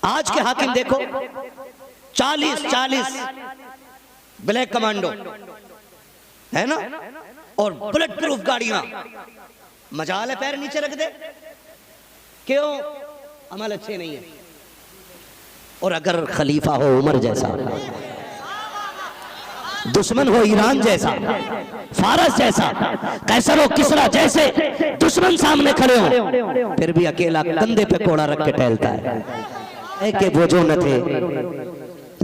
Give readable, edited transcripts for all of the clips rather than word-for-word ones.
आज के हाकिम देखो 40 ब्लैक कमांडो है ना, और बुलेट प्रूफ गाड़ियां, मजाल है पैर नीचे रख दे। क्यों? अमल अच्छे नहीं है। और अगर खलीफा हो उमर जैसा, दुश्मन हो ईरान जैसा, फारस जैसा, कैसर हो किसरा जैसे दुश्मन सामने खड़े हो, फिर भी अकेला कंधे पे कोड़ा रख के टहलता है कि वो जो न थे,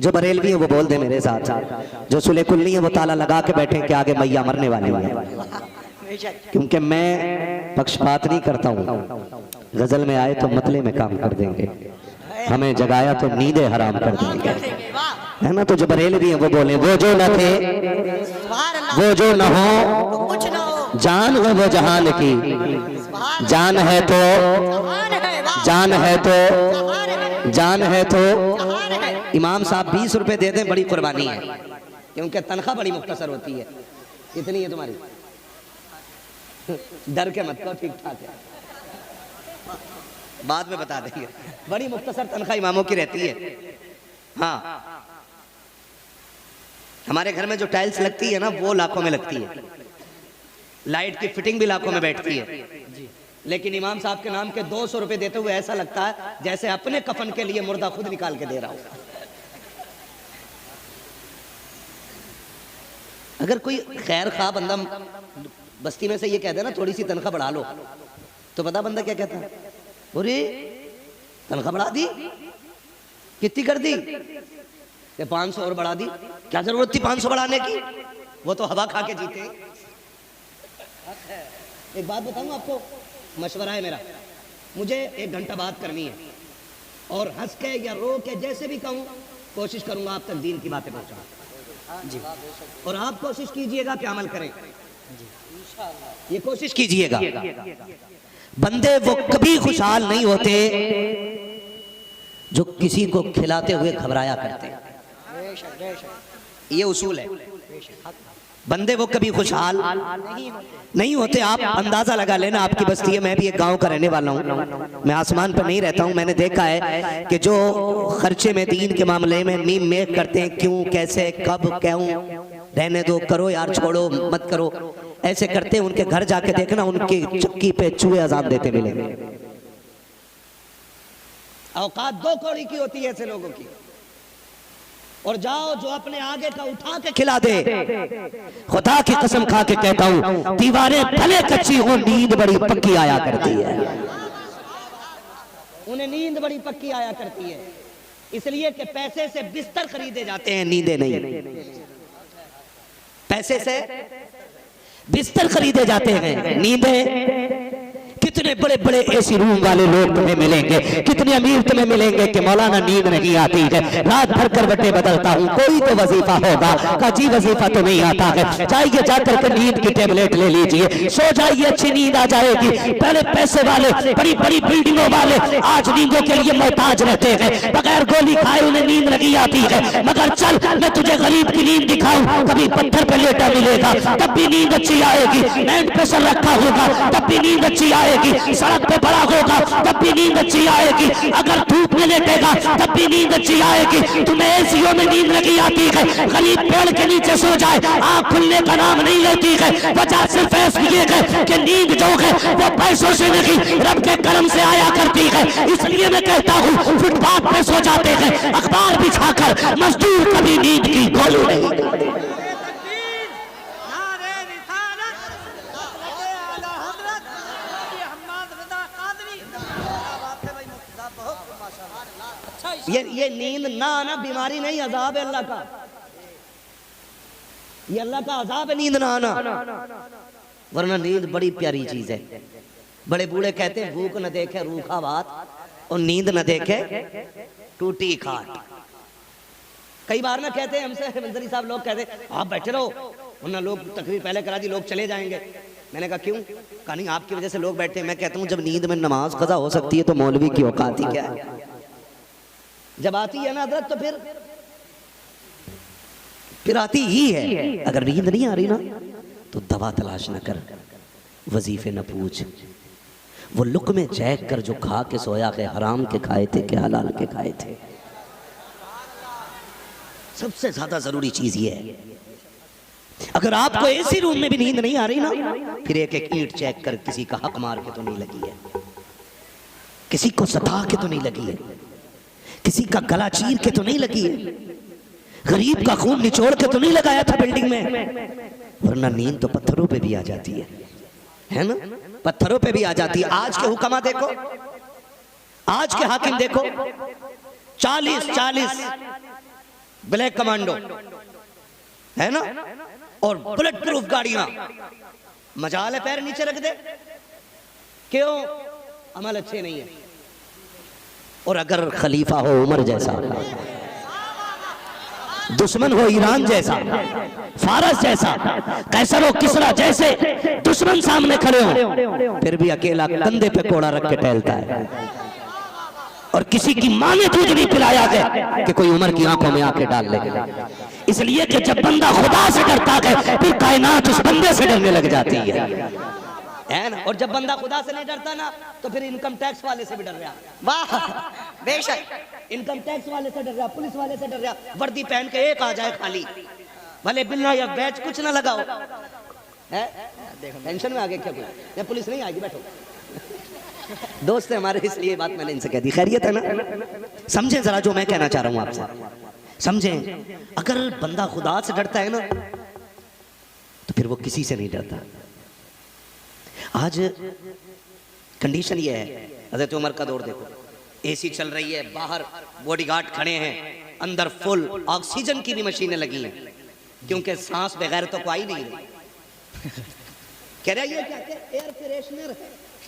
जो बरेलवी है वो बोल दे मेरे साथ, जो सुले कुल्ली है वो ताला लगा के बैठे कि आगे मैया मरने वाली है। क्योंकि मैं पक्षपात नहीं करता हूँ। गजल में आए तो मतले में काम कर देंगे, हमें जगाया तो नींदें हराम कर देंगे, है ना। तो जो बरेलवी है वो बोले वो जो न थे, वो जो न हो, जान हो वो जहान की, जान है तो, जान है तो, जान है तो। इमाम साहब 20 रुपए दे दें बड़ी कुर्बानी है, क्योंकि तनख्वाह बड़ी मुख्तसर होती है। कितनी है तुम्हारी? डर के मत कहो, ठीक ठाक है, बाद में बता देंगे। बड़ी मुख्तसर तनख्वाह इमामों की रहती है। हाँ, हमारे घर में जो टाइल्स लगती है ना वो लाखों में लगती है, लाइट की फिटिंग भी लाखों में बैठती है, लेकिन इमाम साहब के नाम के 200 रुपए देते हुए ऐसा लगता है जैसे अपने कफन के लिए मुर्दा खुद निकाल के दे रहा हूं। अगर कोई खैर खा बंदा बस्ती में से ये कहते ना थोड़ी सी तनख्वाह बढ़ा लो, तो पता बंदा क्या कहता है? अरे तनख्वाह बढ़ा दी, कितनी कर दी? 500 और बढ़ा दी। क्या जरूरत थी 500 बढ़ाने की? वो तो हवा खा के जीते। एक बात बताऊं आपको, मशवरा है मेरा, मुझे 1 घंटा बात करनी है और हंस के या रो के जैसे भी कहूं कोशिश करूंगा आप तक दीन की बातें पहुंचाऊं जी। और आप कोशिश कीजिएगा कि अमल करें, ये कोशिश कीजिएगा। बंदे वो कभी खुशहाल नहीं होते जो किसी को खिलाते हुए घबराया करते हैं, ये उसूल है। बंदे वो कभी खुशहाल नहीं होते। आप अंदाजा लगा लेना, आपकी बस्ती है, मैं भी एक गांव का रहने वाला हूं, मैं आसमान पर नहीं रहता हूं। मैंने देखा है कि जो खर्चे में दीन के मामले में नीम मेक करते हैं, क्यों, कैसे, कब, क्यों, रहने दो, करो यार, छोड़ो मत करो, ऐसे करते हैं, उनके घर जाके देखना उनकी चक्की पे चूहे अजान देते मिलेंगे। औकात 2 कौड़ी की होती है ऐसे लोगों की। और जाओ जो अपने आगे का उठा के खिला दे, खुदा की कसम खा के कहता हूं, दीवारें भले कच्ची हो, नींद बड़ी पक्की आया करती है। उन्हें नींद बड़ी पक्की आया करती है, इसलिए कि पैसे से बिस्तर खरीदे जाते हैं, नींदें नहीं। पैसे से बिस्तर खरीदे जाते हैं, नींदें। कितने बड़े बड़े एसी रूम वाले लोग तुम्हें मिलेंगे, कितने अमीर तुम्हें मिलेंगे कि मौलाना नींद नहीं आती है, रात भर करवटें बदलता हूँ, कोई तो वजीफा होगा का जी वजीफा तो नहीं आता है, जाइए जाकर के नींद की टेबलेट ले लीजिए, सो जाइए, अच्छी नींद आ जाएगी। पहले पैसे वाले, बड़ी बड़ी बिल्डिंगों वाले आज नींदों के लिए मोहताज रहते हैं, बगैर गोली खाए उन्हें नींद नहीं आती है। मगर चल मैं तुझे गरीब की नींद दिखाऊं, कभी पत्थर पे लेटा मिलेगा तब भी नींद अच्छी आएगी, हैंड प्रेशर रखा होगा तब भी नींद अच्छी आएगी, सड़क पे पड़ा होगा तब भी नींद अच्छी आएगी, अगर धूप में लेटेगा तब भी नींद अच्छी आएगी। तुम्हें एसीओ में नींद नहीं आती है, गरीब पेड़ के नीचे सो जाए आंख खुलने का नाम नहीं लेती है। वजह सिर्फ ये है कि नींद जो है वो पैसों से नहीं रब के करम से आया करती है। इसलिए मैं कहता हूँ फुटपाथ पे सो जाते हैं अखबार बिछाकर, मजदूर कभी नींद की गोली नहीं। ये नींद ना आना बीमारी नहीं, अजाब है अल्लाह का, ये अल्लाह का अजाब है नींद ना आना। वरना नींद बड़ी प्यारी चीज है। बड़े बूढ़े कहते हैं भूख न देखे रूखा भात और नींद न देखे टूटी खाट। कई बार ना कहते हैं हमसे मंजरी साहब, लोग कहते हैं आप बैठे रहो वरना लोग तकरीर पहले करा दी, लोग चले जाएंगे। मैंने कहा क्यों? कहा नहीं आपकी वजह से लोग बैठे हैं। मैं कहता हूँ जब नींद में नमाज कज़ा हो सकती है तो मौलवी की औकात ही क्या है? जब आती है ना हज़रत तो फिर आती ही है। अगर नींद नहीं आ रही ना तो दवा तलाश न कर, वजीफे न पूछ, वो लुक़्मे चैक कर जो खा के सोया के हराम के खाए थे कि हलाल के खाए थे। सबसे ज्यादा जरूरी चीज ये है, अगर आपको एसी रूम में भी नींद नहीं आ रही ना, फिर एक एक ईंट चेक कर किसी का हक मार के तो नहीं लगी है, किसी को सता के तो नहीं लगी है, किसी का गला चीर के तो नहीं लगी है, गरीब का खून निचोड़ के तो नहीं लगाया था बिल्डिंग में। वरना नींद तो पत्थरों पे भी आ जाती है ना, पत्थरों पे भी आ जाती है। आज के हुक्मा देखो, आज के हाकिम देखो, 40 ब्लैक कमांडो है ना, और बुलेट प्रूफ गाड़ियां, मजाल है पैर नीचे रख दे, क्यों? अमल अच्छे नहीं है। और अगर खलीफा हो उमर जैसा, दुश्मन हो ईरान जैसा, फारस जैसा, कैसर हो किसरा जैसे दुश्मन सामने खड़े हो, फिर भी अकेला कंधे पे कोड़ा रख के टहलता है। और किसी की मां ने दूध नहीं पिलाया है कि कोई उमर की आंखों में आके डाल ले। इसलिए कि जब बंदा खुदा से डरता है फिर कायनात उस बंदे से डरने लग जाती है ना। और जब बंदा खुदा से नहीं डरता ना, तो फिर इनकम टैक्स वाले से भी डर रहा। वाह, बेशक इनकम टैक्स वाले से डर रहा, पुलिस वाले से डर रहा। वर्दी पहन के एक आ जाए खाली, भले बिल्ला या बैच कुछ ना लगाओ, है टेंशन में आ गए क्या? कोई पुलिस नहीं आएगी, बैठो। दोस्त है हमारे, इसलिए बात मैंने इनसे कह दी। खैरियत है ना? समझें जरा जो मैं कहना चाह रहा हूं आपसे, समझें। अगर बंदा खुदा से डरता है ना, तो फिर वो किसी से नहीं डरता। आज कंडीशन ये है, हज़रत उमर का दौर देखो, एसी चल रही है, बाहर बॉडीगार्ड खड़े हैं, अंदर फुल ऑक्सीजन की भी मशीनें लगी हैं, क्योंकि सांस बगैर तो कोई नहीं रही। कह रहा ये क्या एयर फ्रेशनर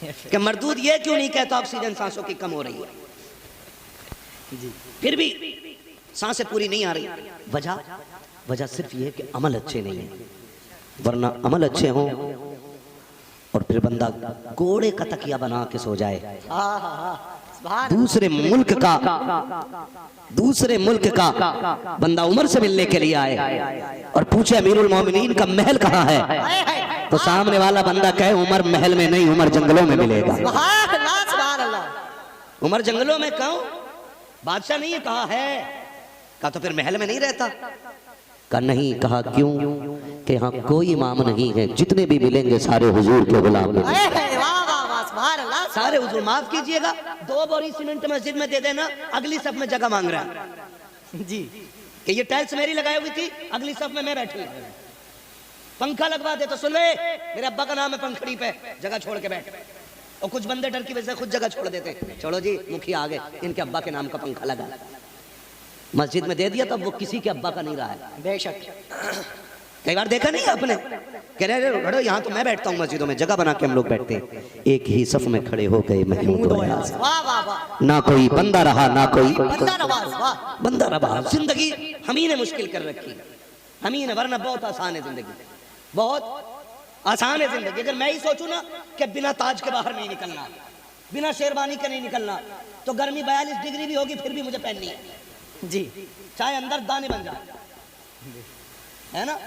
है कि मरदूद ये क्यों नहीं कहता ऑक्सीजन सांसों की कम हो रही है जी, फिर भी सांसें पूरी नहीं आ रही। वजह सिर्फ ये है कि अमल अच्छे नहीं है। वरना अमल अच्छे हों और फिर बंदा घोड़े का तकिया बना के सो जाए, दूसरे मुल्क का बंदा उमर से मिलने के लिए आए और पूछे अमीरुल मोमिनीन का महल कहाँ है, तो सामने वाला बंदा कहे उमर महल में नहीं, उमर जंगलों में मिलेगा। उमर जंगलों में कहो, बादशाह नहीं है, कहा है, कहा तो फिर महल में नहीं रहता। कहा नहीं, कहा क्यों? कि यहाँ कोई इमाम नहीं है, जितने भी मिलेंगे सारे हुजूर के गुलाम हैं। सारे हुजूर, माफ कीजिएगा, 2 बोरी सीमेंट मस्जिद में दे देना, अगली सफ में जगह मांग रहा है जी, कि ये टाइल्स मेरी लगाई हुई थी, अगली सफ में मैं बैठी, पंखा लगवा दे तो सुन ले, मेरे अब्बा का नाम है पंखड़ी पे, जगह छोड़ के बैठ। और कुछ बंदे डर की वजह से खुद जगह छोड़ देते, छोड़ो जी मुखिया आ गए, इनके अब्बा के नाम का पंखा लगा, मस्जिद में दे दिया, तब वो किसी के अब्बा का नहीं रहा है। बेशक कई बार देखा नहीं आपने, कह रहे यहाँ तो मैं बैठता हूँ, मस्जिदों में जगह बना के हम लोग बैठते हैं, एक ही सफ में खड़े हो गए महमूद, ना कोई बंदा रहा, ना कोई बंदा रहा। जिंदगी हम ही ने मुश्किल कर रखी, हम ही ने, वरना बहुत आसान है जिंदगी, बहुत आसान है जिंदगी। अगर मैं ही सोचूं ना कि बिना ताज के बाहर नहीं निकलना, बिना शेरवानी के नहीं निकलना, तो गर्मी 42 डिग्री भी होगी फिर भी मुझे पहननी है जी, चाहे अंदर दाने बन जाए, है ना।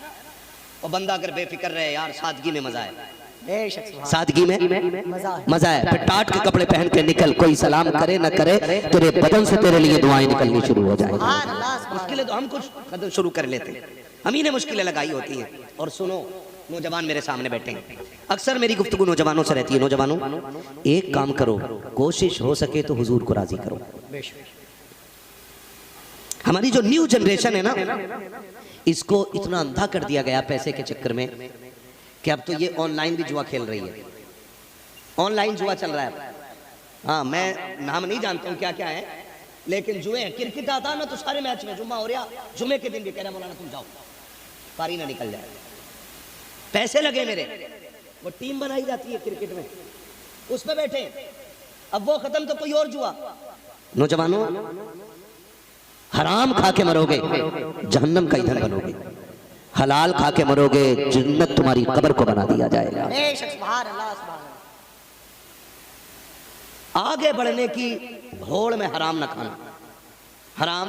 और बंदा अगर बेफिक्र रहे, यार सादगी में मजा है, सादगी में मजा है। फिर टाट के कपड़े पहन के निकल, कोई सलाम करे न करे, तेरे बदन से तेरे लिए दुआएं निकलनी शुरू हो जाएगी। मुश्किलें तो हम कुछ कदम शुरू कर लेते हैं, हम ही ने मुश्किलें लगाई होती हैं। और सुनो, नौजवान मेरे सामने बैठे हैं, अक्सर मेरी गुफ्तगू नौजवानों से रहती है। नौजवानों, एक काम करो, कोशिश हो सके तो हुजूर को राजी करो। हमारी जो न्यू जनरेशन है ना, इसको इतना अंधा कर दिया गया पैसे के चक्कर में कि अब तो ये ऑनलाइन भी जुआ खेल रही है, ऑनलाइन जुआ चल रहा है। हाँ, मैं नाम नहीं जानता हूँ क्या क्या है, लेकिन जुए हैं। क्रिकेट आता है ना तो सारे मैच में, जुम्मा हो रहा, जुमे के दिन भी कह रहा मौलाना तुम जाओ, पारी ना निकल जाए, पैसे लगे मेरे। वो टीम बनाई जाती है क्रिकेट में, उस पे बैठे, अब वो खत्म तो कोई और जुआ। नौजवानों, हराम खा के मरोगे जहन्नम का ईंधन बनोगे, हलाल खा के मरोगे जन्नत तुम्हारी कब्र को बना दिया जाएगा। आगे बढ़ने की होड़ में हराम न खाना, हराम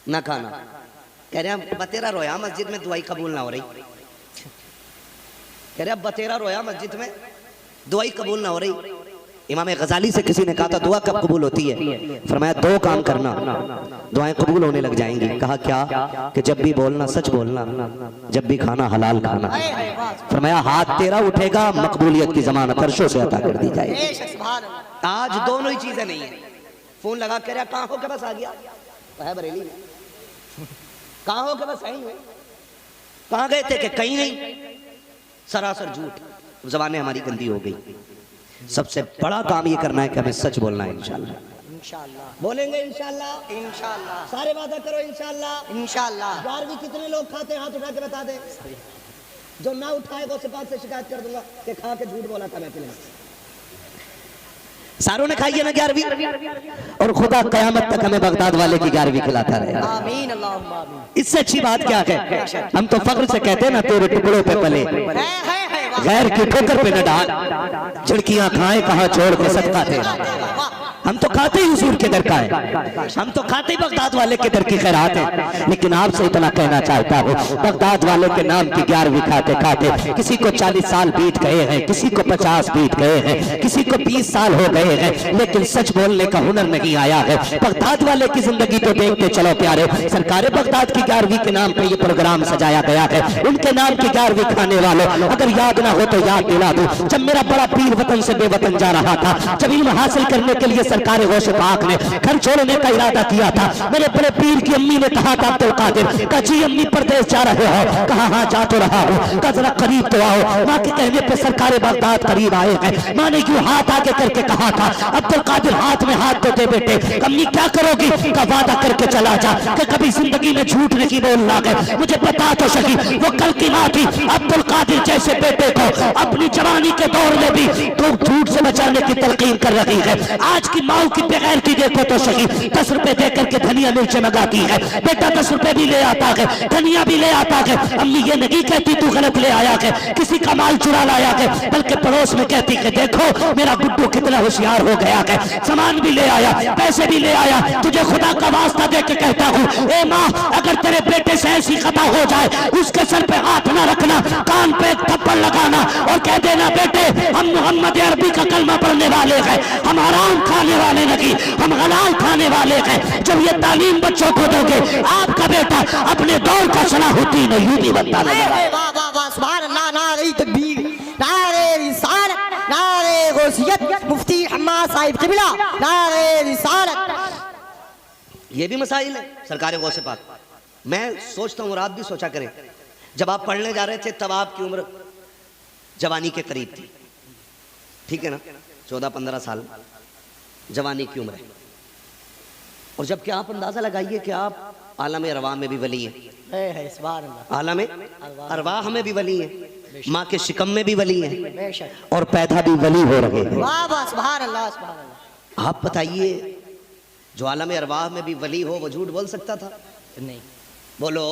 न खाना। कह रहे हैं बतेरा रोया मस्जिद में, दुआई कबूल ना हो रही। कह रहे बतेरा रोया मस्जिद में, दुआई कबूल ना हो रही। इमाम गजाली से किसी ने कहा था दुआ कब कबूल होती है? फरमाया 2 काम करना, दुआएं कबूल होने लग जाएंगी। कहा क्या? कि जब भी बोलना सच बोलना, जब भी खाना हलाल खाना। फरमाया हाथ तेरा उठेगा, मकबूलियत की जमानत अर्शों से अता कर दी जाएगी। आज दोनों ही चीजें नहीं है। फोन लगा कर कहाँ हो के बस आ गया है बरेली में, कहाँ हो के बस आई हुए, कहाँ गए थे कि कहीं नहीं, सरासर झूठ। ज़बानें हमारी गंदी हो गई। सबसे बड़ा काम ये करना है कि हमें सच बोलना है। इंशाल्लाह इंशाल्लाह बोलेंगे, इंशाल्लाह इंशाल्लाह, सारे वादा करो इंशाल्लाह इंशाल्लाह। 11वीं कितने लोग खाते हैं? हाथ उठा के बता दे। जो ना उठाएगा उससे बात से शिकायत कर दूंगा कि खा के झूठ बोला था मैं पहले। सारों ने खाई है ना 11वीं, और खुदा कयामत तक हमें बगदाद वाले की 11वीं खिलाता रहे। आमीन अल्लाहुम्मा आमीन। इससे अच्छी बात क्या है? हम तो फख्र से कहते हैं ना, तेरे टुकड़ों पे पले, गैर की ठोकर पे न डाल, झिड़कियां खाए कहाँ छोड़ के सदका तेरा। हम तो खाते ही हुजूर के दर का है, हम तो खाते ही बगदाद वाले के दर की खैरात है। लेकिन आपसे इतना कहना चाहता हूँ, बगदाद वाले के नाम की 11वीं खाते खाते किसी को 40 साल बीत गए हैं, किसी को 50 बीत गए हैं, किसी को 20 साल हो गए हैं, लेकिन सच बोलने का हुनर नहीं आया है। बगदाद वाले की जिंदगी तो देखते चलो प्यारे। सरकार बगदाद की 11वीं के नाम पे ये प्रोग्राम सजाया गया है। उनके नाम की 11वीं खाने वालों, अगर याद ना हो तो याद दिला दूं। जब मेरा बड़ा पीर वतन से बेवतन जा रहा था, जब इल्म हासिल करने के लिए सरकार गौसे पाक ने घर छोड़ने का इरादा किया था, मेरे बड़े पीर की अम्मी ने कहा था अब्दुल कादिर, कची अम्मी परदेश जा रहे हो? कहा हाँ जा तो रहा हूँ। का जरा करीब तो आओ। माँ के कहने पे सरकार बगदाद करीब आए हैं। माँ ने यूं हाथ आगे करके कहा था, अब्दुल कादिर हाथ में हाथ तो दे बेटे। अम्मी क्या करोगी? का वादा करके चला जा कि कभी जिंदगी में झूठ नहीं बोलना है। मुझे बता तो सही, वो कल की माँ थी अब्दुल कादिर जैसे बेटे को अपनी जवानी के दौर में भी तो झूठ से बचाने की तलकीन कर रही है। आज की माँ की बगैर की देखो तो सही, 10 रुपए दे करके धनिया मिर्च मंगाती है। बेटा 10 रुपए भी ले आता है, धनिया भी ले आता है। अम्मी ये नहीं कहती तू गलत ले आया है, किसी का माल चुरा लाया है, बल्कि पड़ोस में कहती है देखो मेरा गुड्डू कितना होशियार हो गया है, सामान भी ले आया, पैसे भी ले आया। तुझे खुदा का वास्ता दे के कहता हूँ, ए माँ अगर तेरे बेटे से ऐसी खता हो जाए, उसके सर पे हाथ ना रखना, कान पे थप्पड़ लगाना और कह देना बेटे हम मोहम्मद अरबी का कलमा पढ़ने वाले हैं, हम हराम खाने वाले नहीं, हम हलाल खाने वाले हैं। जब ये तालीम बच्चों को दोगे, आपका बेटा अपने दौर का सलाहुद्दीन अय्यूबी बनता रहेगा। मुफ्ती हम्माद साहिब क़िबला, नारे रिसालत। ये भी मसाइल है सरकार गौसे पाक। मैं सोचता हूँ और आप भी सोचा करें, जब आप पढ़ने जा रहे थे तब आपकी उम्र जवानी के करीब थी, ठीक है ना, 14-15 साल जवानी की उम्र है। और जबकि आप अंदाजा लगाइए कि आप आलम अरवाह में भी वली हैं, आलम अरवाह में भी वली हैं, माँ के शिकम में भी वली हैं, और पैदा भी वली हो रहे हैं। आप बताइए जो आलम अरवाह में भी वली हो वो झूठ बोल सकता था? नहीं। बोलो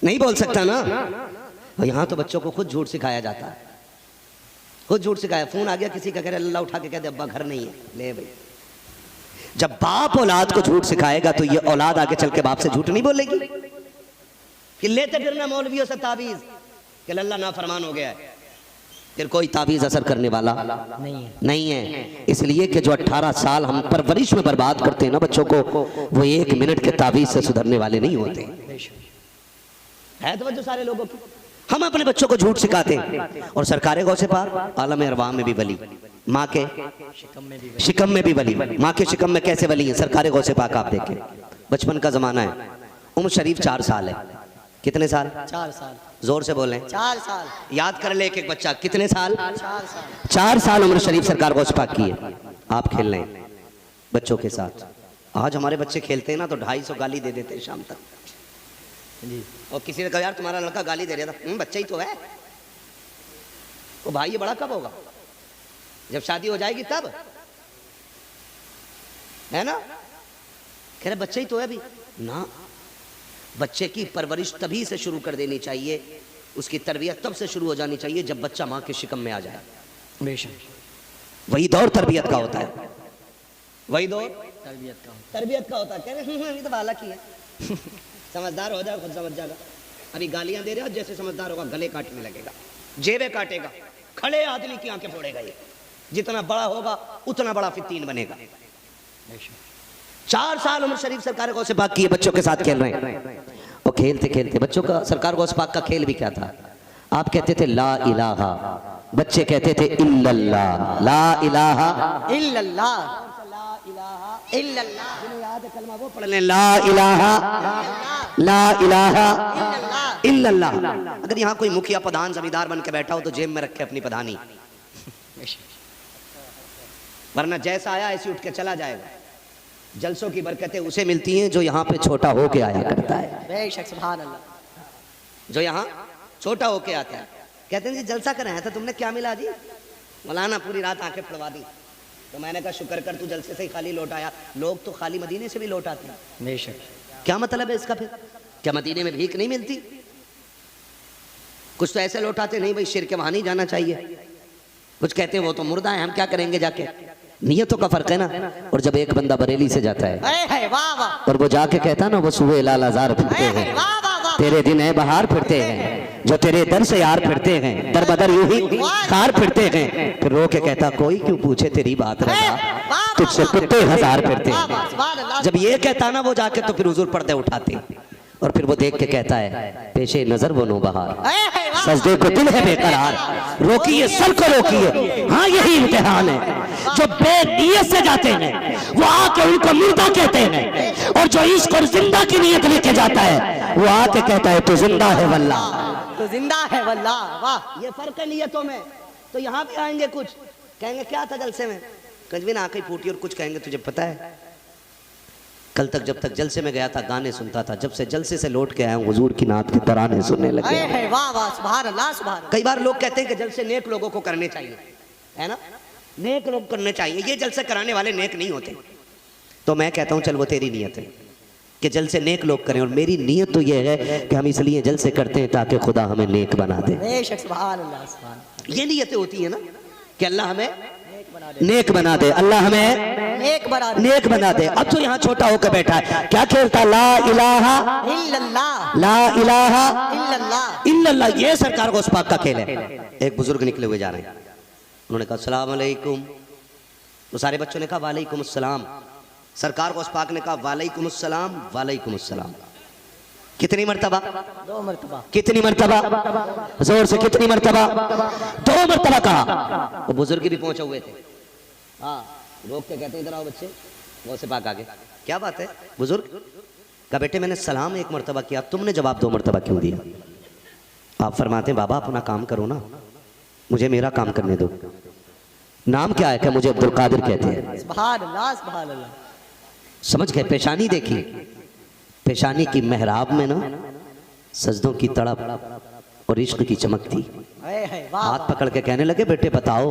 नहीं बोल सकता ना। और यहाँ तो बच्चों को खुद झूठ सिखाया जाता है, खुद झूठ सिखाया। फोन आ गया किसी का, कह रहे अल्लाह उठा के कह दे अब्बा घर नहीं है, ले भाई। जब बाप औलाद को झूठ सिखाएगा तो ये औलाद आगे चल के बाप से झूठ नहीं बोलेगी कि लेते फिरना मौलवियों से ताबीज कि अल्लाह नाफरमान हो गया है। फिर कोई ताबीज असर करने वाला नहीं है। इसलिए कि जो 18 साल हम परवरिश में बर्बाद करते हैं ना बच्चों को, वो 1 मिनट के ताबीज से सुधरने वाले नहीं होते है। तो सारे लोगों की हम अपने बच्चों को झूठ सिखाते हैं। और सरकार गौसे पाक आलम अरवाह में भी वली, माँ के शिकम में भी वली। माँ के शिकम में कैसे वली है सरकार गौसे पाक? आप देखें, बचपन का जमाना है, उम्र शरीफ 4 साल है। कितने साल? 4 साल। जोर से बोलें। 4 साल। याद कर ले एक एक बच्चा, कितने साल? 4 साल उम्र शरीफ सरकार गौसे पाक की है। आप खेल रहे हैं बच्चों के साथ। आज हमारे बच्चे खेलते हैं ना तो 250 गाली दे देते हैं शाम तक जी। और किसी ने कहा यार तुम्हारा लड़का गाली दे रहा था, बच्चा ही तो है। वो भाई ये बड़ा कब होगा? जब शादी हो जाएगी तब, है ना? कह रहे बच्चे ही तो है अभी ना। बच्चे की परवरिश तभी से शुरू कर देनी चाहिए, उसकी तरबियत तब से शुरू हो जानी चाहिए जब बच्चा माँ के शिकम में आ जाए। बेशक वही दौर तरबियत का होता है, वही दौर तरबियत का होता है। कह रहे अभी तो बालक ही है, समझदार हो जाए खुद समझ जाएगा। अभी गालियां दे रहे हो, जैसे समझदार होगा गले काटने लगेगा, जेबें काटेगा, खड़े आदमी की आंखें फोड़ेगा। ये जितना बड़ा होगा उतना बड़ा फित्तीन बनेगा। 4 साल उमर शरीफ सरकार गौसे पाक की बच्चों के साथ खेल रहे हैं, और खेलते खेलते बच्चों का सरकार गौसे पाक का खेल भी क्या था, आप कहते थे ला इलाहा, बच्चे कहते थे इल्लल्लाह, ला इलाहा इल्लल्लाह, इल्लल्लाह, जिन्हें याद है कलमा वो पढ़ लें, ला इलाहा, ला इलाहा इल्लल्लाह। अगर यहाँ कोई मुखिया प्रधान जमींदार बन के बैठा हो तो जेब में रखे अपनी प्रधानी, वरना जैसा आया ऐसे उठ के चला जाएगा। जलसों की बरकतें उसे मिलती हैं जो यहाँ पे छोटा होके आया करता है। बेशक, सुभान अल्लाह। जो यहाँ छोटा होके आता है, कहते हैं जी जलसा कर आया था, तुमने क्या मिला जी? मौलाना पूरी रात आंखें पड़वा दी। तो मैंने कहा शुक्र कर तू जलसे से ही खाली लौट आया, लोग तो खाली मदीने से भी लौट आते हैं। बेशक, क्या मतलब है इसका फिर? क्या मदीने में भीख नहीं मिलती? कुछ तो ऐसे लौटाते नहीं भाई शिर के वहां नहीं जाना चाहिए, कुछ कहते हैं वो तो मुर्दा है, हम क्या करेंगे जाके। नियतों का फर्क है ना। और जब एक बंदा बरेली से जाता है और वो जाके कहता है ना वो सुबह लाल आजार फिरते हैं, तेरे दिन है बहार फिरते हैं, जो तेरे दर से यार फिरते हैं, दर बदर यूं ही कार फिरते हैं, फिर रो के कहता कोई क्यों पूछे तेरी बात रहा, तुझसे कुत्ते हजार फिरते हैं। जब ये कहता ना वो जाके तो फिर हुजूर पर्दे उठाते और फिर वो देख के कहता है पेशे नजर वो नो बहार, सजदे को दिल है बेकरार, रोकिए सर को रोकिए, हाँ यही इम्तिहान है। जो बेनियत से जाते हैं वो आके उनको मुर्दा कहते हैं, और जो इश्क और जिंदा की नियत लेके जाता है वो आके कहता है तो जिंदा है वल्लाह, तो जिंदा है वल्लाह। वाह, ये फर्क है नियतों में। तो यहाँ भी आएंगे कुछ कहेंगे क्या था जलसे में, कजवीन आंखें फूटी, और कुछ कहेंगे तुझे पता है कल तक जब तक जलसे में गया था गाने सुनता था, जब से जलसे से लौट के आया हूं हुजूर की नात के तराने सुनने लगे। वाह वाह, सुभान अल्लाह, सुभान अल्लाह। कई बार लोग कहते हैं कि जलसे नेक लोगों को करने चाहिए, है ना, नेक लोग करने चाहिए, ये जलसे कराने वाले नेक नहीं होते। तो मैं कहता हूं चल वो तेरी नीयत है कि जलसे नेक लोग करें, और मेरी नीयत तो ये है कि हम इसलिए जलसे करते हैं ताकि खुदा हमें नेक बना दे। बेशक, सुभान अल्लाह, सुभान अल्लाह। ये नीयतें होती है ना कि अल्लाह हमें नेक बना दे, अल्लाह हमें नेक बना दे। अब तो यहाँ छोटा होकर बैठा है, क्या खेलता, ला इलाहा इल्लल्लाह, ला इलाहा इल्लल्लाह, इल्लल्लाह। ये सरकार गौस पाक का खेल है। एक बुजुर्ग निकले हुए जा रहे हैं, उन्होंने कहा अस्सलाम वालेकुम, तो सारे बच्चों ने कहा वालेकुम अस्सलाम। सरकार गौस पाक ने कहा वालेकुम अस्सलाम, वालेकुम अस्सलाम। कितनी मर्तबा? 2 मर्तबा। कितनी मर्तबा? जोर से कितनी मर्तबा? 2 मर्तबा कहा। वो बुजुर्ग भी पहुंचे हुए थे, हाँ, रोक के कहते इधर आओ बच्चे, गौसे पाक आगे, क्या बात है बुजुर्ग? कहा बेटे मैंने सलाम 1 मर्तबा किया, तुमने जवाब 2 मर्तबा क्यों दिया? आप फरमाते हैं बाबा अपना काम करो ना, मुझे मेरा काम करने दो। नाम क्या है? क्या मुझे अब्दुल कादिर कहते हैं। सुभान अल्लाह, सुभान अल्लाह। समझ गए? पेशानी देखी, पेशानी की मेहराब में ना सजदों की तड़प और इश्क की चमक थी। हाथ पकड़ के कहने लगे बेटे बताओ,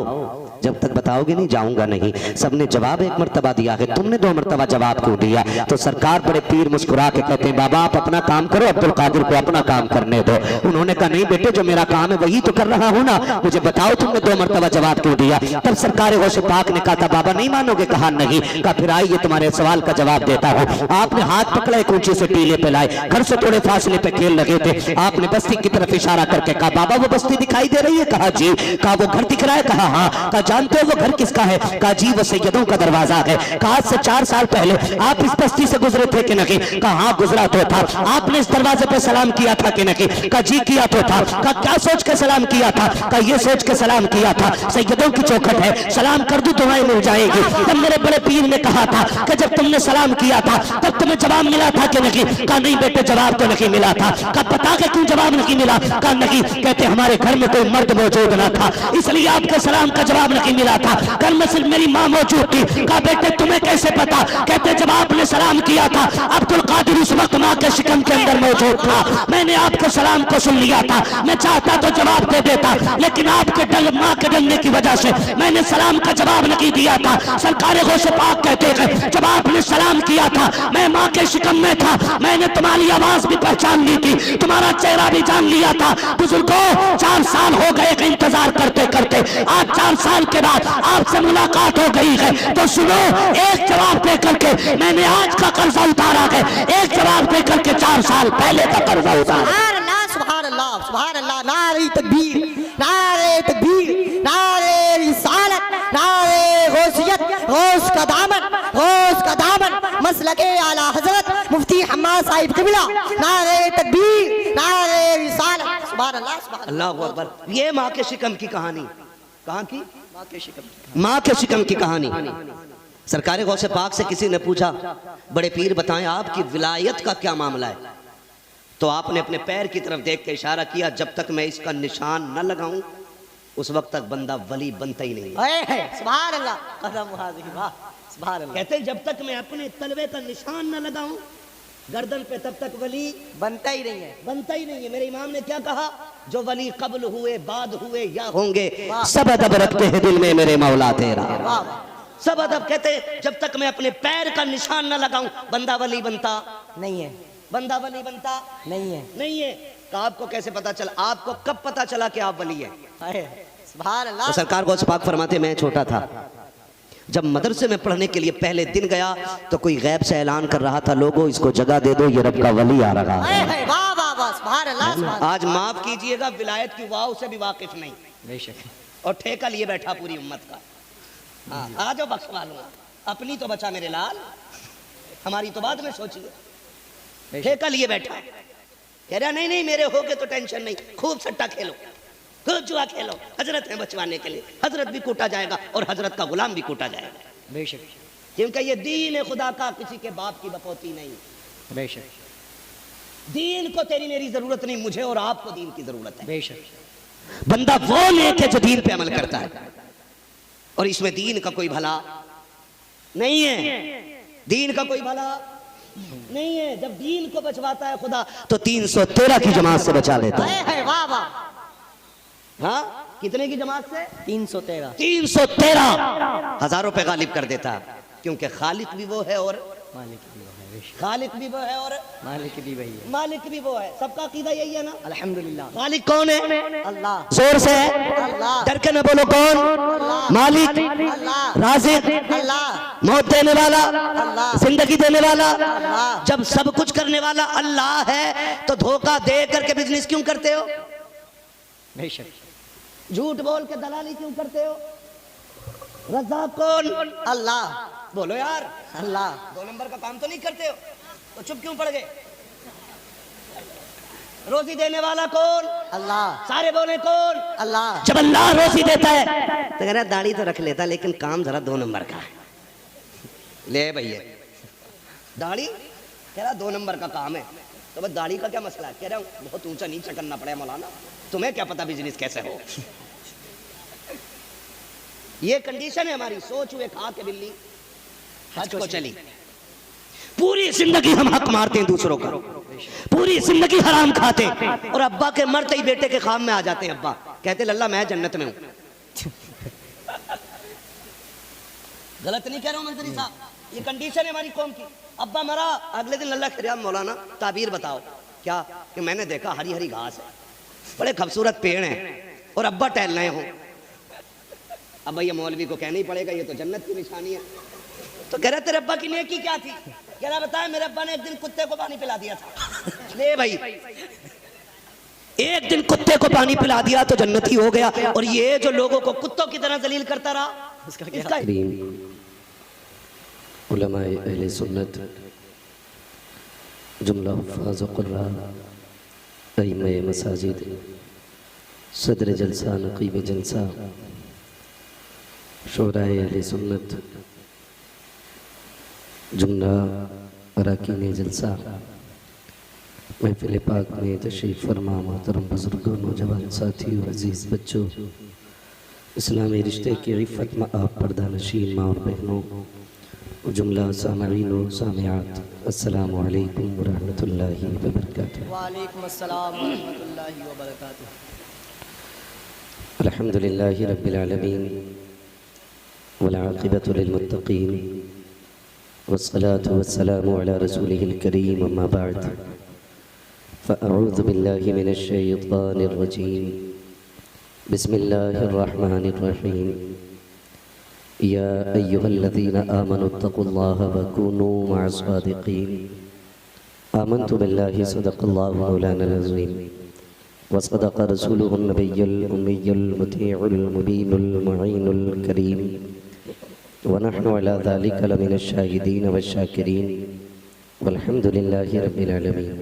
जब तक बताओगे नहीं जाऊंगा नहीं। सबने जवाब 1 मर्तबा दिया है, तुमने 2 मर्तबा जवाब क्यों दिया? तो सरकार बड़े पीर मुस्कुरा के कहते हैं बाबा आप अपना काम करो, अब्दुल कादिर को अपना काम करने दो। उन्होंने कहा नहीं बेटे जो मेरा काम है वही तो कर रहा हूँ ना, मुझे बताओ तुमने 2 मर्तबा जवाब क्यों दिया? तब सरकार गौसे पाक ने कहा था बाबा नहीं मानोगे? कहा नहीं। कहा फिर आइए तुम्हारे सवाल का जवाब देता हूँ। आपने हाथ पकड़ा एक ऊंचे से टीले पे लाए, घर से थोड़े फासले पे खेल लगे थे, आपने बस्ती की तरफ इशारा करके कहा बाबा वो बस्ती दिखाई दे रही है? कहा जी। कहा वो घर दिख रहा है? कहा हाँ। कहा जानते हो वो घर किसका है? कहा जी वो सैयदों का दरवाजा है। कहा आज से 4 साल पहले आप इस बस्ती से गुजरे थे कि नहीं? कहा हाँ गुजरा तो था। आपने इस दरवाजे पे सलाम किया था कि नहीं? कहा जी किया तो था। कहा क्या सोच के सलाम किया था? कहा ये सोच के सलाम किया था सैयदों की चौखट है, सलाम कर दूं दुआएं मिल जाएगी। तब मेरे बड़े पीर ने कहा था कि जब तुमने सलाम किया था तब तुम्हें जवाब मिला था कि नहीं? कहा नहीं बेटे जवाब तो नहीं मिला था। कहा बता के क्यों जवाब नहीं मिला? कहा नहीं, कहते हमारे घर में कोई मर्द मौजूद ना था इसलिए आपके सलाम का जवाब नहीं मिला था, घर में सिर्फ मेरी माँ मौजूद थी। कहा बेटे तुम्हें कैसे पता? कहते जब आपने सलाम किया था अब्दुल कादिर उस वक्त माँ के शिकम के अंदर मौजूद था, मैंने आपके सलाम को सुन लिया था, मैं चाहता तो जवाब दे देता लेकिन आपके डर माँ के डरने की वजह से मैंने सलाम का जवाब नहीं दिया था। सरकार गौसे पाक कहते हैं जब आपने सलाम किया था मैं माँ के शिकम में था, मैंने तुम्हारी आवाज भी पहचान ली थी, तुम्हारा चेहरा भी जान लिया था। बुजुर्गों 4 साल हो गए इंतजार करते करते, आज 4 साल के बाद आपसे मुलाकात हो गई है तो सुनो एक जवाब दे करके मैंने आज का कर्जा उतारा है, एक जवाब दे करके 4 साल पहले का कर्जा उतारा। सुभान अल्लाह, सुभान अल्लाह, नारे तकबीर, नारे तकबीर, नारे रिसालत, नारे का दामन मसलके आला हजरत मुफ्ती हम्माद साहिब क़िबला, नारे तकबीर, नारे रिसालत, सुभान अल्लाह, सुभान अल्लाह अकबर। ये माँ के शिकम की कहानी, कहाँ की? माँ के शिकम। माँ के शिकम की कहानी। सरकार गौसे पाक से किसी ने पूछा, बड़े पीर बताएं आपकी विलायत का क्या मामला है? तो आपने अपने पैर की तरफ देख के इशारा किया, जब तक मैं इसका निशान न लगाऊं उस वक्त तक बंदा वली बनता ही नहीं। सुभान अल्लाह, कदम हाज़िर, वाह, सुभान अल्लाह। कहते हैं जब तक मैं अपने तलवे का निशान न लगाऊं गर्दन पे, तब तक वली बनता ही नहीं है, बनता ही नहीं है। मेरे इमाम ने क्या कहा? जो वली कब्ल हुए, बाद हुए या होंगे, सब अदब रखते हैं दिल में मेरे मौला तेरा। सब अदब। कहते हैं जब तक मैं अपने पैर का निशान न लगाऊं बंदा वली बनता नहीं है, बंदा वली बनता नहीं है, नहीं है। तो आपको कैसे पता चला? आपको कब पता चला कि आप वली है? सुभान अल्लाह। तो सरकार गौस पाक फरमाते, मैं छोटा था जब मदरसे में पढ़ने के लिए पहले दिन गया तो कोई गैब से ऐलान कर रहा था, लोगों इसको जगह दे दो, ये रब का वली आ रहा है। वाह वाह वाह, सुभान अल्लाह, सुभान अल्लाह। आज माफ कीजिएगा, विलायत की वाव से भी वाकिफ नहीं, बेशक, और ठेका लिए बैठा पूरी उम्मत का। हाँ, आ जाओ बख्शवा लूंगा, अपनी तो बचा मेरे लाल, हमारी तो बाद में सोचिए। ठेका लिए बैठा, कह रहा नहीं नहीं मेरे हो गए तो टेंशन नहीं, खूब सट्टा खेलो, खूब जुआ खेलो, हजरत है बचवाने के लिए, हजरत भी कूटा जाएगा और हजरत का गुलाम भी कूटा जाएगा। बेशक, क्योंकि ये दीन खुदा का किसी के बाप की बकौती नहीं। बेशक, दीन को तेरी मेरी जरूरत नहीं, मुझे और आपको दीन की जरूरत है। बेशक। बंदा वो नेक है जो दीन पे अमल करता है, और इसमें दीन का कोई भला नहीं है, दीन का कोई भला नहीं है। जब दीन को बचवाता है खुदा तो 313 की जमात से बचा लेता है। वाह वाह, हाँ, कितने की जमात से? 313। 313 हजारों पे गालिब कर देता है, क्योंकि खालिक भी वो है और मालिक भी वो है, बेशक, खालिक भी वो है और मालिक भी वही है, मालिक भी वो है। सबका अकीदा यही है ना, अल्हम्दुलिल्लाह। खालिक कौन है? अल्लाह। जोर से अल्लाह। डर के न बोलो, कौन? मालिक, अल्लाह। राज़िक, अल्लाह। मौत देने वाला, अल्लाह। जिंदगी देने वाला। अल्लाह। जब सब कुछ करने वाला अल्लाह है तो धोखा दे करके बिजनेस क्यों करते हो? बेशक, झूठ बोल के दलाली क्यों करते हो? रज़्ज़ाक़ कौन? अल्लाह। बोलो यार, अल्लाह। 2 नंबर का काम तो नहीं करते हो, तो चुप क्यों पड़ गए? रोजी देने वाला कौन? अल्लाह। सारे बोले कौन? अल्लाह। जब अल्लाह रोजी देता है तो कह रहा दाढ़ी तो रख लेता लेकिन काम जरा 2 नंबर का है। ले भैया दाढ़ी, कह रहा 2 नंबर का काम है, तो बस दाढ़ी का क्या मसला है? कह रहा हूँ बहुत ऊंचा नीचा करना पड़े मौलाना, तुम्हें क्या पता बिजनेस कैसे हो। ये कंडीशन है हमारी। सोच हुए खा के बिल्ली हज को चली। पूरी जिंदगी हम हक मारते हैं दूसरों का, पूरी जिंदगी हराम खाते हैं, और अब्बा के मरते ही बेटे के खाम में आ जाते हैं। अब्बा कहते लल्ला मैं जन्नत में हूं। गलत नहीं कह रहा हूं मंजरी साहब, ये कंडीशन है हमारी कौम की। अब्बा मरा, अगले दिन अल्लाह खैर मौलाना ताबीर बताओ। क्या? कि मैंने देखा हरी हरी घास है, बड़े खूबसूरत पेड़ हैं, और अब्बा टहल रहे हो। अब भैया मौलवी को कहना ही पड़ेगा, ये तो जन्नत की निशानी है। तो कह रहे तेरे अब्बा की नेकी क्या थी? कह रहा बताया मेरे अब्बा ने एक दिन कुत्ते को पानी पिला दिया था। ले भाई, एक दिन कुत्ते को पानी पिला दिया तो जन्नती हो गया, और ये जो लोगों को कुत्तों की तरह जलील करता रहा, इसका उलमाए अहले सुन्नत, जुमला हुफ़ाज़ क़ुर्रा, अइम्माए मसाजिद, सदर जलसा, नक़ीब जलसा, शोराए अहले सुन्नत, जुमला अरकान जलसा, महफ़िल पाक में तशरीफ़ फरमा मोहतरम बुज़ुर्गों, नौजवान साथियों, अज़ीज़ बच्चों, इस्लामी रिश्ते की इफ़्फ़त में आप पर्दा नशीन माँ और बहनों, जुमला सामईन व सामिआत, अस्सलामु अलैकुम व रहमतुल्लाहि व बरकातुहू। वालेकुम अस्सलाम व रहमतुल्लाहि व बरकातुहू। अल्हम्दुलिल्लाहि रब्बिल आलमीन वल आक़िबतु लिल मुत्तक़ीन वस्सलातु वस्सलामु अला रसूलिहिल करीम, अम्मा बअद, फ़अऊज़ु बिल्लाहि मिनश शैतानिर रजीम, बिस्मिल्लाहिर रहमानिर रहीम, या अय्युहल्लज़ीना आमनुत्तक़ुल्लाह व कूनू मअस्सादिक़ीन, आमन्तु बिल्लाहि सदक़ल्लाहु मौलानाल अज़ीम व सदक़ रसूलुहुन नबियुल उम्मियुल मुतीउल मुबीनुल मुईनुल करीम, वनहनु अला ज़ालिका लमिनश शाहिदीन वश्शाकिरीन वल्हम्दुलिल्लाहि रब्बिल आलमीन।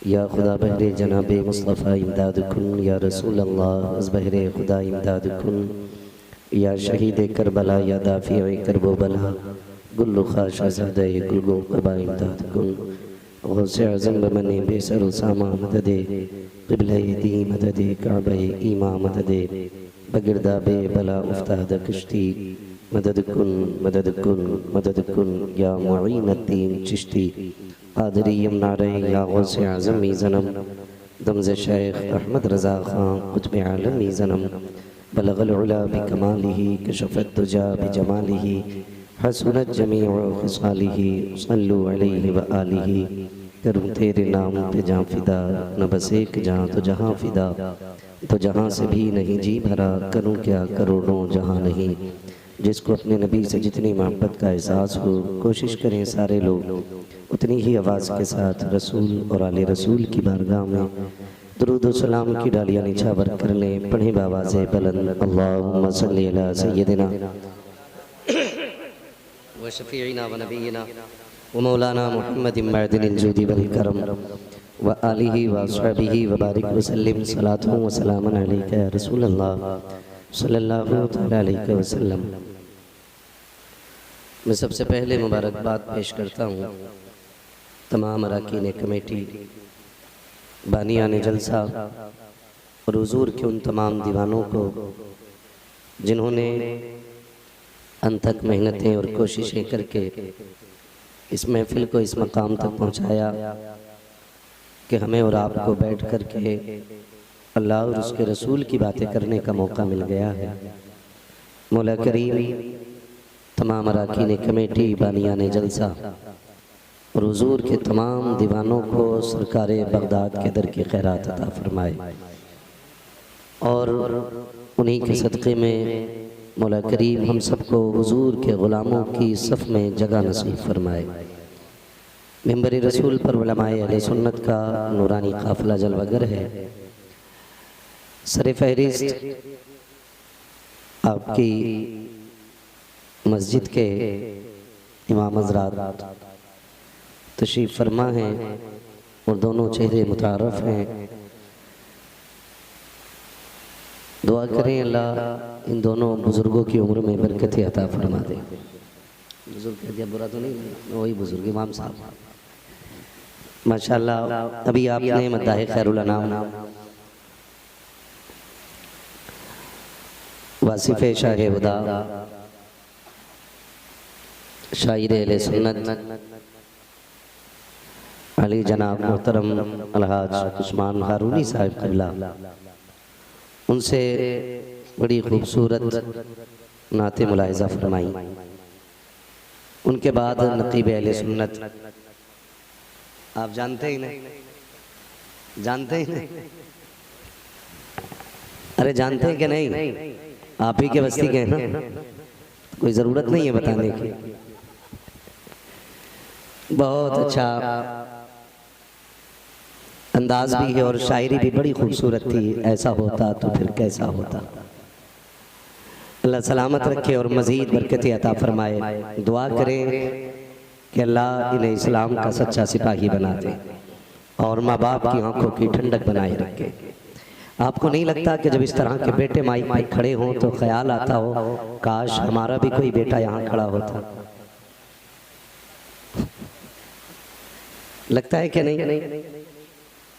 या खुदा बहरे जनाब मुस्तफ़ा इमदाद कुन, या रसूल अल्लाह अज़ बहरे खुदा इमदाद कुन, या शहीद करबला या दाफ़ी करबो बला गुल्लु ख़ाशा ज़ादे गुल्गो क़बा इमदाद कुन। गौसे आज़म बमने बेसर उसामा मददे क़िबले दी मददे काबे ईमा मददे बगिरदा बे बला उफ्ताद कश्ती मदद कुन मदद कुन मदद कुन या मुईनुद्दीन चिश्ती क़ादरी यमनारे या गौसे आज़म मीज़नम दमज़ शेख अहमद रज़ा ख़ान क़ुत्ब आलम मीज़नम बलगल उला बिकमालिही कशफ़त दुजा बिजमालिही हसनत जमीउ ख़िसालिही सल्लु अलैहि व आलिही। करूँ तेरे नाम पे जाँ फिदा, न बस एक जाँ तो जहाँ फिदा, तो जहाँ से भी नहीं जी भरा, करूँ क्या करोड़ों जहाँ नहीं। जिसको अपने नबी से जितनी मोहब्बत का एहसास हो, कोशिश करें सारे लोग उतनी ही आवाज़ के साथ रसूल और आले रसूल की बारगाह में दुरूद व सलाम की डालियाँ निछावर कर लें। पढ़ें बावाज़े बुलंद अल्लाहुम्मा सल्ली अला सय्यदिना व शफ़ीइना व नबीना व मौलाना मुहम्मदिन मअदिनिल जूदी वल करम व आलिहि व अस्हाबिहि व बारिक व सल्लिम सलातु व सलामन अलैका या रसूल अल्लाह सल्लल्लाहु तआला अलैहि वसल्लम। मैं सबसे पहले मुबारकबाद पेश करता हूँ तमाम अरकान कमेटी, बानियान जलसा और हुजूर के उन तमाम दीवानों को जिन्होंने अनथक मेहनतें और कोशिशें करके इस महफिल को इस मकाम तक पहुँचाया कि हमें और आपको बैठ कर के अल्लाह और उसके रसूल की बातें करने का मौका मिल गया है। मौला करीम तमाम अरकान कमेटी, बानियान जलसा और हुजूर के तमाम दीवानों को सरकार बगदाद के दर की खैरात अता फरमाए और उन्हीं के सदक़े में मौला करीम हम सबको हुजूर के ग़ुलामों की सफ़ में जगह नसीब फरमाए। मिंबर रसूल पर उलमाए अहले सुन्नत का नूरानी काफ़िला जलवागर है। सर फहरिस्त आपकी मस्जिद के इमाम हज़रात तशरीफ़ फरमा हैं और दोनों चेहरे मुतारफ़ हैं। दुआ करें अल्लाह इन दोनों बुज़ुर्गों की उम्र में बरकत अता फरमा दे। बुज़ुर्ग कह दिया बुरा तो नहीं, वही बुज़ुर्ग इमाम साहब माशाअल्लाह। अभी आपने मद्दाह खैरुल अनाम वासिफ़ शाह हुदा शायर अहले सुन्नत अली जनाब मोहतरम अलहाज उस्मान हारूनी साहिब क़िबला, उनसे बड़ी खूबसूरत नाते मुलाहिज़ा फरमाई। उनके बाद नक़ीब अहले सुन्नत, आप जानते ही नहीं, जानते ही नहीं, अरे जानते हैं कि नहीं, आप ही के बस्ती के हैं ना, कोई ज़रूरत नहीं है बताने की। बहुत अच्छा अंदाज भी है और शायरी भी बड़ी खूबसूरत थी। ऐसा होता तो फिर कैसा होता। अल्लाह सलामत रखे और मज़ीद बरकत अता फरमाए। दुआ करें कि अल्लाह इन्हें इस्लाम का सच्चा सिपाही बना दे और माँ बाप की आंखों की ठंडक बनाए रखे। आपको नहीं लगता कि जब इस तरह के बेटे माइक पर खड़े हों तो ख्याल आता हो काश हमारा भी कोई बेटा यहाँ खड़ा होता? लगता है कि नहीं?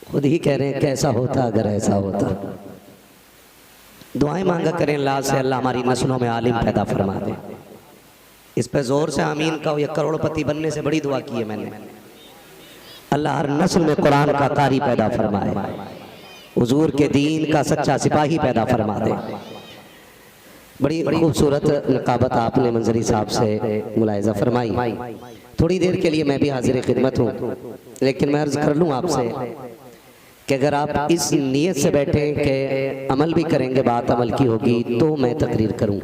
खुद ही कह रहे हैं कैसा होता अगर ऐसा होता। दुआएं मांगा करें अल्लाह से, अल्लाह हमारी नस्लों में आलिम पैदा फरमा दे। इस पे जोर से आमीन कहो। ये करोड़पति बनने से बड़ी दुआ की है मैंने। अल्लाह हर नस्ल में कुरान का कारी पैदा फरमाए, हुजूर के दीन का सच्चा सिपाही पैदा फरमा दे। बड़ी खूबसूरत नकाबत आपने मंजरी साहब से मुलाहिज़ा फरमाई। थोड़ी देर के लिए मैं भी हाजिर खिदमत हूँ, लेकिन मैं अर्ज कर लूँ आपसे कि अगर आप इस नीयत से बैठे कि अमल भी करेंगे, बात अमल की होगी, तो मैं तकरीर करूँ।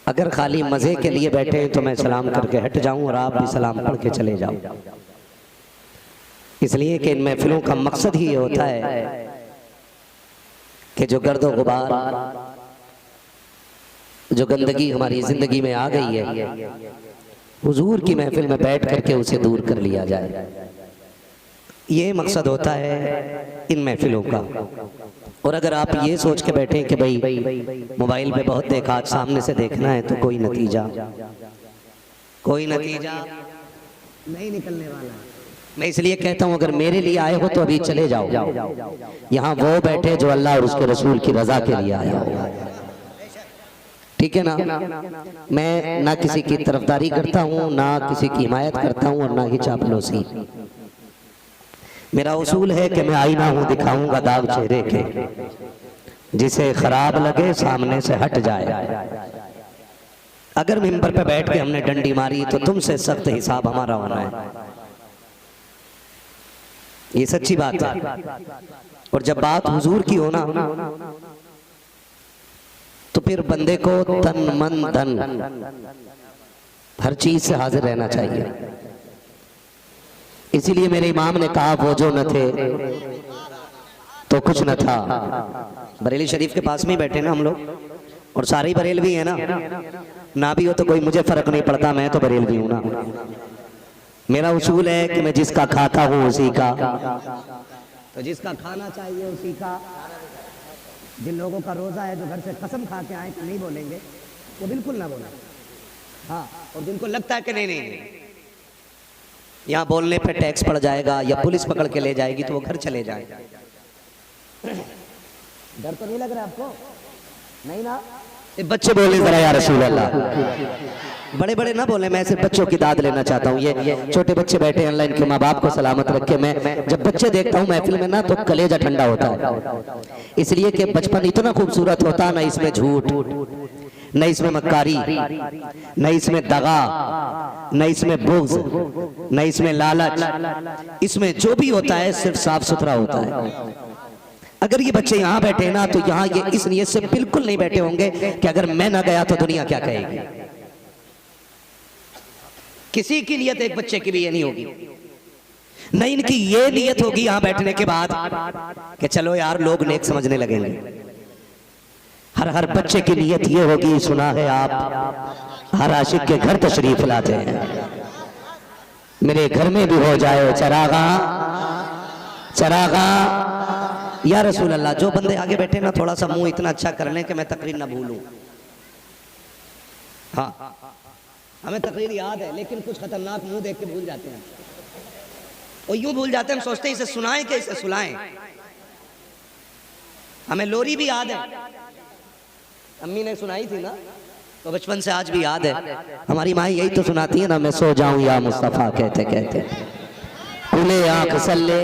अगर खाली मज़े के लिए बैठे हैं तो मैं सलाम करके हट जाऊँ और आप भी सलाम पढ़ के चले जाओ। इसलिए कि इन महफिलों का मकसद ही ये होता है कि जो गर्दो गुबार जो गंदगी हमारी जिंदगी में आ गई है, हुजूर की महफिल में बैठ करके उसे दूर कर लिया जाए। ये मकसद होता है इन महफिलों का। और अगर आप ये सोच के बैठे कि भाई मोबाइल पे बहुत देखा, आज सामने से देखना है, तो कोई नतीजा नहीं निकलने वाला। मैं इसलिए कहता हूं, अगर मेरे लिए आए हो तो अभी चले जाओ। यहाँ वो बैठे जो अल्लाह और उसके रसूल की रजा के लिए आया हो, ठीक है ना। मैं ना किसी की तरफदारी करता हूँ, ना किसी की हिमायत करता हूँ, और ना ही चापलूसी। मेरा उसूल है कि मैं आईना हूँ, दिखाऊंगा दाग चेहरे के, जिसे खराब लगे सामने से हट जाए। अगर मिंबर पे बैठ के हमने डंडी मारी तो तुमसे सख्त हिसाब हमारा होना है, ये सच्ची बात है। और जब बात हुजूर की हो ना, तो फिर बंदे को तन मन धन हर चीज से हाजिर रहना चाहिए। इसीलिए मेरे इमाम ने कहा, वो जो न थे तो कुछ न था। बरेली शरीफ के पास में ही बैठे ना हम लोग, और सारे ही बरेलवी है ना भी हो तो कोई मुझे फर्क नहीं पड़ता, मैं तो बरेलवी हूं ना। मेरा उसूल है कि मैं जिसका खाता हूं उसी का, तो जिसका खाना चाहिए उसी का। जिन लोगों का रोजा है, जो घर से कसम खा के आए कि नहीं बोलेंगे, वो बिल्कुल ना बोले। हाँ, और जिनको लगता है कि नहीं यहाँ बोलने पे टैक्स पड़ जाएगा या पुलिस पकड़ के ले जाएगी, तो वो घर चले जाएगा। डर तो नहीं लग रहा आपको? नहीं ना। बच्चे बोले जरा या रसूल अल्लाह, बड़े बड़े ना बोले। मैं सिर्फ बच्चों की दाद लेना चाहता हूँ। ये छोटे बच्चे बैठे हैं, अल्लाह इनके माँ बाप को सलामत रखे। मैं जब बच्चे देखता हूँ महफिल में ना, तो कलेजा ठंडा होता है। इसलिए कि बचपन इतना खूबसूरत होता है, ना इसमें झूठ, न इसमें मक्कारी, न इसमें दगा, न इसमें बुग़्ज़, न इसमें लालच। इसमें जो भी होता है सिर्फ साफ सुथरा होता है। अगर ये बच्चे यहाँ बैठे ना, तो यहाँ ये इस नियत से बिल्कुल नहीं बैठे होंगे कि अगर मैं ना गया तो दुनिया क्या कहेगी। किसी की नियत एक बच्चे की भी ये नहीं होगी। न इनकी ये नियत होगी यहाँ बैठने के बाद कि चलो यार लोग नेक समझने लगेंगे। हर बच्चे की नियत ये होगी, सुना है आप हर आशिक के घर तशरीफ लाते हैं, मेरे घर में भी हो जाए चरागा चरागा या रसूल अल्लाह। जो बंदे आगे बैठे ना, थोड़ा सा मुंह इतना अच्छा कर लें कि मैं तकरीर ना भूलूं। हाँ, हमें तकरीर याद है, लेकिन कुछ खतरनाक मुंह देख के भूल जाते हैं। और यूं भूल जाते हैं, हम सोचते हैं इसे सुनाएं कि इसे सुलाएं। हमें लोरी भी याद है, अम्मी ने सुनाई थी ना, तो बचपन से आज भी याद है। हमारी माँ यही तो सुनाती है ना, मैं सो जाऊं या मुस्तफा कहते कहते, खुले आंख सल्ले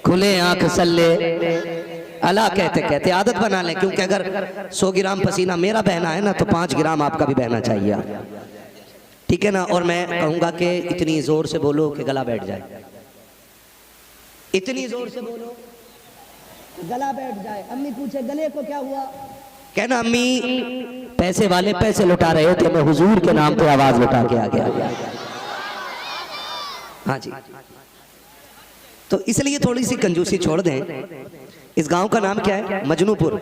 खुले आंख सल्ले अला कहते कहते। आदत बना लें, क्योंकि अगर 100 ग्राम पसीना मेरा बहना है ना, तो 5 ग्राम आपका भी बहना चाहिए, ठीक है ना। और मैं कहूंगा कि इतनी जोर से बोलो कि गला बैठ जाए, इतनी जोर से बोलो गला बैठ जाए। अम्मी पूछे गले को क्या हुआ, कहना अम्मी पैसे वाले पैसे लुटा रहे थे, मैं हुजूर के नाम पे आवाज लुटा के आ गया। हाँ जी, तो इसलिए थोड़ी सी कंजूसी छोड़ दें। इस गांव का नाम क्या है? मजनूपुर।